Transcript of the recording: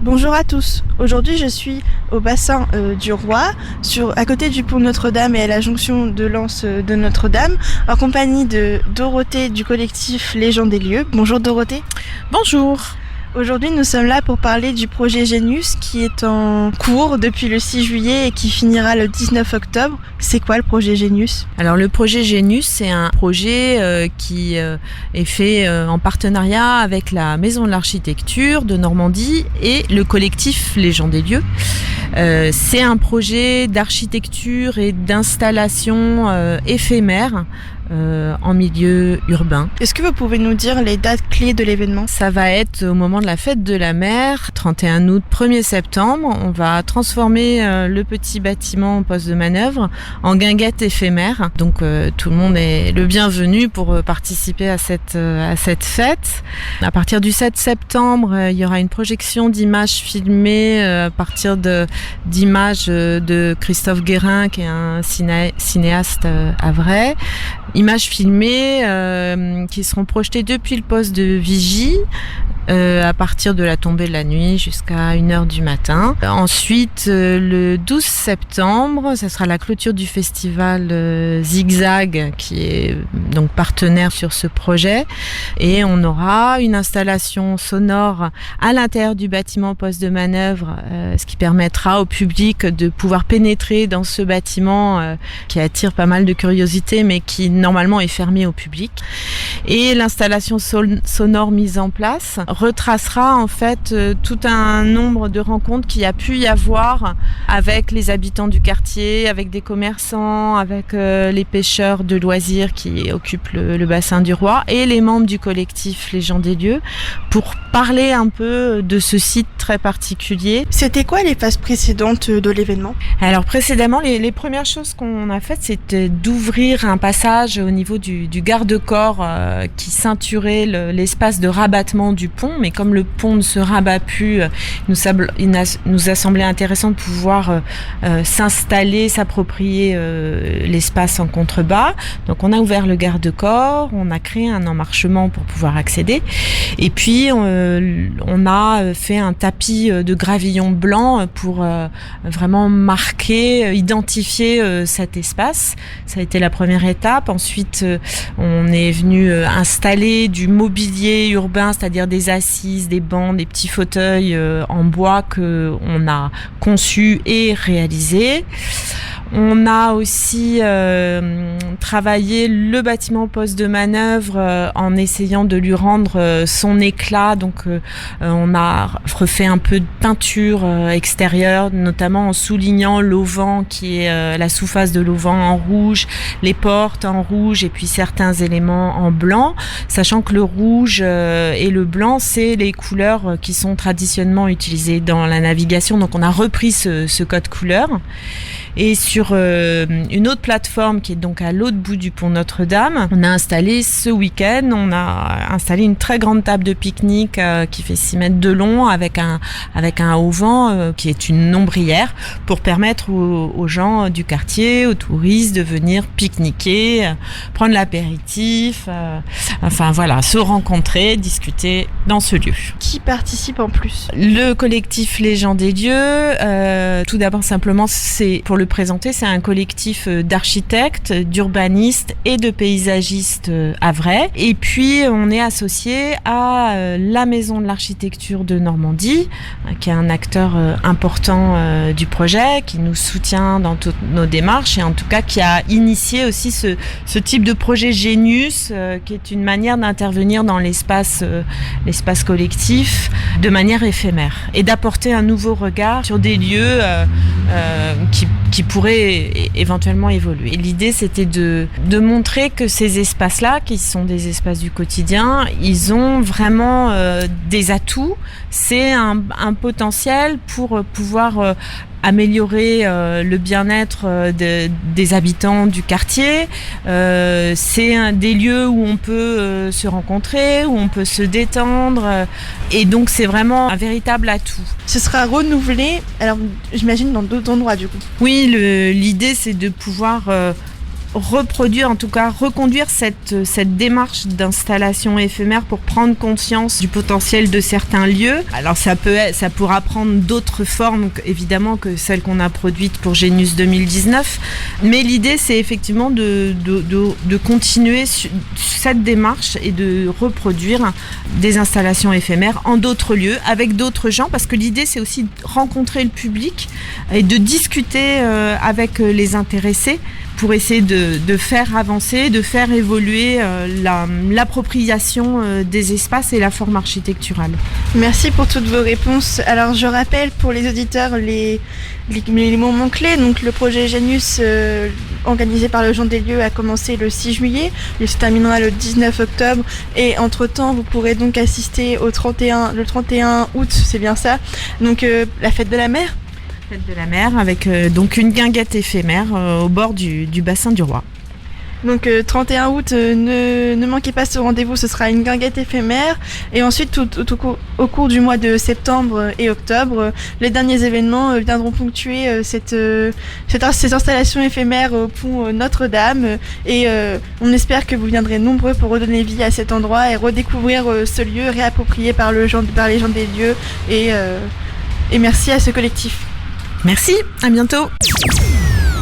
Bonjour à tous. Aujourd'hui, je suis au bassin du Roi, à côté du pont Notre-Dame et à la jonction de l'Anse de Notre-Dame, en compagnie de Dorothée du collectif Les gens des lieux. Bonjour Dorothée. Bonjour. Aujourd'hui, nous sommes là pour parler du projet Genius qui est en cours depuis le 6 juillet et qui finira le 19 octobre. C'est quoi le projet Genius ? Alors le projet Genius, c'est un projet qui est fait en partenariat avec la Maison de l'Architecture de Normandie et le collectif Les gens des lieux. C'est un projet d'architecture et d'installation éphémère en milieu urbain. Est-ce que vous pouvez nous dire les dates clés de l'événement ? Ça va être au moment de la fête de la mer, 31 août, 1er septembre. On va transformer le petit bâtiment en poste de manœuvre en guinguette éphémère. Donc tout le monde est le bienvenu pour participer à cette fête. À partir du 7 septembre, il y aura une projection d'images filmées à partir d'images de Christophe Guérin, qui est un cinéaste havrais. Images filmées qui seront projetées depuis le poste de vigie à partir de la tombée de la nuit jusqu'à 1h du matin. Ensuite, le 12 septembre, ça sera la clôture du festival Zigzag, qui est donc partenaire sur ce projet. Et on aura une installation sonore à l'intérieur du bâtiment poste de manœuvre, ce qui permettra au public de pouvoir pénétrer dans ce bâtiment qui attire pas mal de curiosité, mais qui normalement est fermé au public. Et l'installation sonore mise en place retracera en fait tout un nombre de rencontres qu'il y a pu y avoir avec les habitants du quartier, avec des commerçants, avec les pêcheurs de loisirs qui occupent le bassin du Roi et les membres du collectif Les gens des lieux pour parler un peu de ce site très particulier. C'était quoi les phases précédentes de l'événement ? Alors précédemment, les premières choses qu'on a faites, c'était d'ouvrir un passage au niveau du garde-corps qui ceinturait l'espace de rabattement du pont. Mais comme le pont ne se rabat plus, il nous a semblé intéressant de pouvoir s'installer, s'approprier l'espace en contrebas. Donc on a ouvert le garde-corps, on a créé un emmarchement pour pouvoir accéder. Et puis on a fait un tapis de gravillon blanc pour vraiment marquer, identifier cet espace. Ça a été la première étape. Ensuite, on est venu installer du mobilier urbain, c'est-à-dire des assises, des bancs, des petits fauteuils en bois que on a conçus et réalisés. On a aussi travaillé le bâtiment poste de manœuvre en essayant de lui rendre son éclat. Donc on a refait un peu de peinture extérieure, notamment en soulignant l'auvent qui est la sous-face de l'auvent en rouge, les portes en rouge et puis certains éléments en blanc, sachant que le rouge et le blanc, c'est les couleurs qui sont traditionnellement utilisées dans la navigation. Donc on a repris ce code couleur. Et sur une autre plateforme qui est donc à l'autre bout du pont Notre-Dame, on a installé ce week-end, on a installé une très grande table de pique-nique qui fait 6 mètres de long avec un auvent qui est une ombrière pour permettre aux gens du quartier, aux touristes de venir pique-niquer, prendre l'apéritif, enfin voilà, se rencontrer, discuter dans ce lieu. Qui participe en plus ? Le collectif Les gens des lieux, tout d'abord simplement c'est pour le présenter, c'est un collectif d'architectes, d'urbanistes et de paysagistes havrais. Et puis on est associé à la Maison de l'Architecture de Normandie, qui est un acteur important du projet, qui nous soutient dans toutes nos démarches et en tout cas qui a initié aussi ce type de projet Genius, qui est une manière d'intervenir dans l'espace collectif de manière éphémère et d'apporter un nouveau regard sur des lieux qui pourraient éventuellement évoluer. Et l'idée, c'était de montrer que ces espaces-là, qui sont des espaces du quotidien, ils ont vraiment des atouts. C'est un potentiel pour pouvoir améliorer le bien-être des habitants du quartier. C'est des lieux où on peut se rencontrer, où on peut se détendre. Et donc, c'est vraiment un véritable atout. Ce sera renouvelé, alors j'imagine dans d'autres endroits du coup. Oui, l'idée, c'est de pouvoir reproduire, en tout cas reconduire cette démarche d'installation éphémère pour prendre conscience du potentiel de certains lieux. Alors ça pourra prendre d'autres formes évidemment que celles qu'on a produites pour Genius 2019, mais l'idée c'est effectivement de continuer cette démarche et de reproduire des installations éphémères en d'autres lieux avec d'autres gens, parce que l'idée c'est aussi de rencontrer le public et de discuter avec les intéressés pour essayer de faire avancer, de faire évoluer l'appropriation des espaces et la forme architecturale. Merci pour toutes vos réponses. Alors je rappelle pour les auditeurs les moments clés. Donc le projet Genius organisé par le Gens des Lieux a commencé le 6 juillet, il se terminera le 19 octobre et entre-temps vous pourrez donc assister le 31 août, c'est bien ça, donc la fête de la mer. Fête de la mer avec donc une guinguette éphémère au bord du bassin du Roi. Donc 31 août, ne manquez pas ce rendez-vous, ce sera une guinguette éphémère. Et ensuite, au cours du mois de septembre et octobre, les derniers événements viendront ponctuer ces installations éphémères au pont Notre-Dame. Et on espère que vous viendrez nombreux pour redonner vie à cet endroit et redécouvrir ce lieu réapproprié par les gens des lieux. Et merci à ce collectif. Merci, à bientôt.